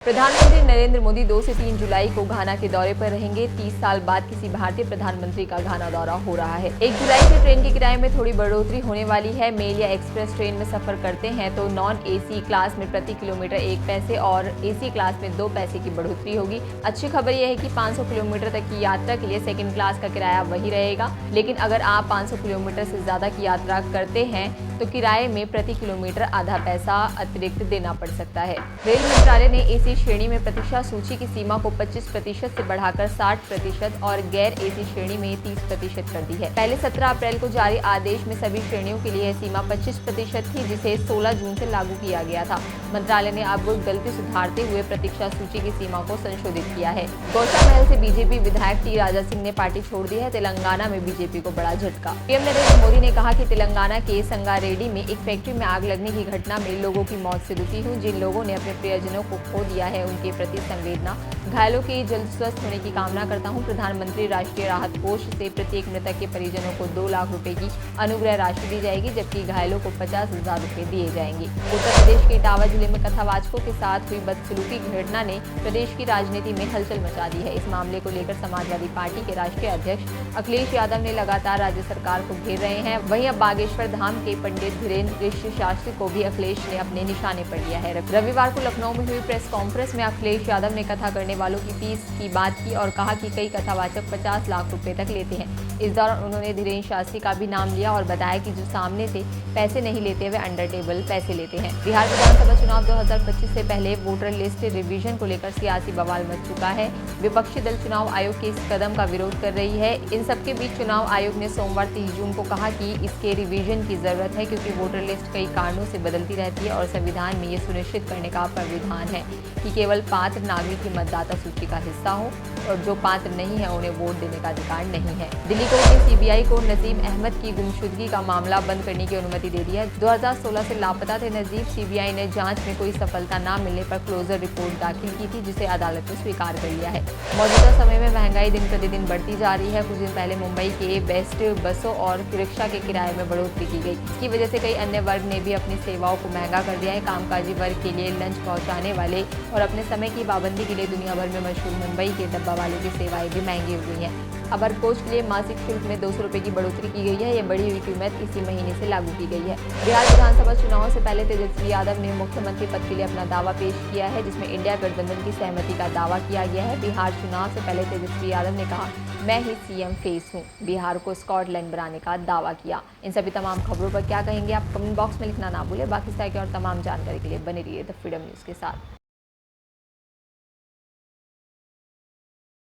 प्रधानमंत्री नरेंद्र मोदी 2 से 3 जुलाई को घाना के दौरे पर रहेंगे। 30 साल बाद किसी भारतीय प्रधानमंत्री का घाना दौरा हो रहा है। 1 जुलाई से ट्रेन के किराए में थोड़ी बढ़ोतरी होने वाली है। मेल या एक्सप्रेस ट्रेन में सफर करते हैं तो नॉन एसी क्लास में प्रति किलोमीटर 1 पैसे और एसी क्लास में 2 पैसे की बढ़ोतरी होगी। अच्छी खबर यह है कि 500 किलोमीटर तक की यात्रा के लिए सेकेंड क्लास का किराया वही रहेगा, लेकिन अगर आप 500 किलोमीटर से ज्यादा की यात्रा करते हैं तो किराए में प्रति किलोमीटर आधा पैसा अतिरिक्त देना पड़ सकता है। रेल मंत्रालय ने एसी श्रेणी में प्रतीक्षा सूची की सीमा को 25% से बढ़ाकर 60% और गैर एसी श्रेणी में 30% कर दी है। पहले 17 अप्रैल को जारी आदेश में सभी श्रेणियों के लिए यह सीमा 25% थी, जिसे 16 जून से लागू किया गया था। मंत्रालय ने अब गलती सुधारते हुए प्रतीक्षा सूची की सीमा को संशोधित किया है। गौशामहल से बीजेपी विधायक टी राजा सिंह ने पार्टी छोड़ दी है। तेलंगाना में बीजेपी को बड़ा झटका। पीएम नरेंद्र मोदी ने कहा कि तेलंगाना के संगारेड्डी में एक फैक्ट्री में आग लगने की घटना में लोगों की मौत से दुखी हूँ। जिन लोगों ने अपने प्रियजनों को खो दिया है उनके प्रति संवेदना, घायलों के जल्द स्वस्थ होने की कामना करता हूं। प्रधानमंत्री राष्ट्रीय राहत कोष से प्रत्येक मृतक के परिजनों को 2 लाख रुपए की अनुग्रह राशि दी जाएगी, जबकि घायलों को 50,000 रुपए दिए जाएंगे। उत्तर प्रदेश के इटावा जिले में कथावाचकों के साथ हुई बदसलूकी घटना ने प्रदेश की राजनीति में हलचल मचा दी है। इस मामले को लेकर समाजवादी पार्टी के राष्ट्रीय अध्यक्ष अखिलेश यादव ने लगातार राज्य सरकार को घेर रहे हैं। वहीं अब बागेश्वर धाम के पंडित धीरेन्द्र ऋषि शास्त्री को भी अखिलेश ने अपने निशाने पर लिया है। रविवार को लखनऊ में हुई प्रेस कॉन्फ्रेंस में अखिलेश यादव ने कथा करने वालों की फीस की बात की और कहा कि कई कथावाचक 50 लाख रुपए तक लेते हैं। इस दौरान उन्होंने धीरेन्द्र शास्त्री का भी नाम लिया और बताया कि जो सामने से पैसे नहीं लेते वे अंडर टेबल पैसे लेते हैं। बिहार विधानसभा चुनाव 2025 से पहले वोटर लिस्ट रिवीजन को लेकर सियासी बवाल मच चुका है। विपक्षी दल चुनाव आयोग के इस कदम का विरोध कर रही है। इन सबके बीच चुनाव आयोग ने सोमवार 30 जून को कहा कि इसके रिवीजन की जरूरत है, क्योंकि वोटर लिस्ट कई कारणों से बदलती रहती है और संविधान में ये सुनिश्चित करने का प्रावधान है कि केवल पात्र नागरिक ही मतदाता सूची का हिस्सा हो और जो पात्र नहीं है उन्हें वोट देने का अधिकार नहीं है। दिल्ली कोर्ट ने सीबीआई को नजीम अहमद की गुमशुदगी का मामला बंद करने की अनुमति दे दी है। 2016 से लापता थे नजीब। सीबीआई ने जांच में कोई सफलता न मिलने पर क्लोजर रिपोर्ट दाखिल की थी, जिसे अदालत ने स्वीकार कर लिया है। मौजूदा समय में महंगाई दिन प्रतिदिन बढ़ती जा रही है। कुछ दिन पहले मुंबई के बेस्ट बसों और रिक्शा के किराए में बढ़ोतरी की गई। इसकी वजह से कई अन्य वर्ग ने भी अपनी सेवाओं को महंगा कर दिया है। कामकाजी वर्ग के लिए लंच पहुंचाने वाले और अपने समय की पाबंदी के लिए दुनिया भर में मशहूर मुंबई के डब्बा वालों की सेवाएं भी महंगी हो गई हैं। अब हर कोच के लिए मासिक शुल्क में 200 रुपए की बढ़ोतरी की गई है। ये बढ़ी हुई कीमत इसी महीने से लागू की गई है। बिहार विधानसभा चुनाव से पहले तेजस्वी यादव ने मुख्यमंत्री पद के लिए अपना दावा पेश किया है, जिसमें इंडिया गठबंधन की सहमति का दावा किया गया है। बिहार चुनाव से पहले तेजस्वी यादव ने कहा, मैं ही सीएम फेस हूँ। बिहार को स्कॉटलैंड बनाने का दावा किया। इन सभी तमाम खबरों पर क्या कहेंगे आप कमेंट बॉक्स में लिखना ना भूलें। बाकी सारी और तमाम जानकारी के लिए बने रहिए द फ्रीडम न्यूज़ के साथ।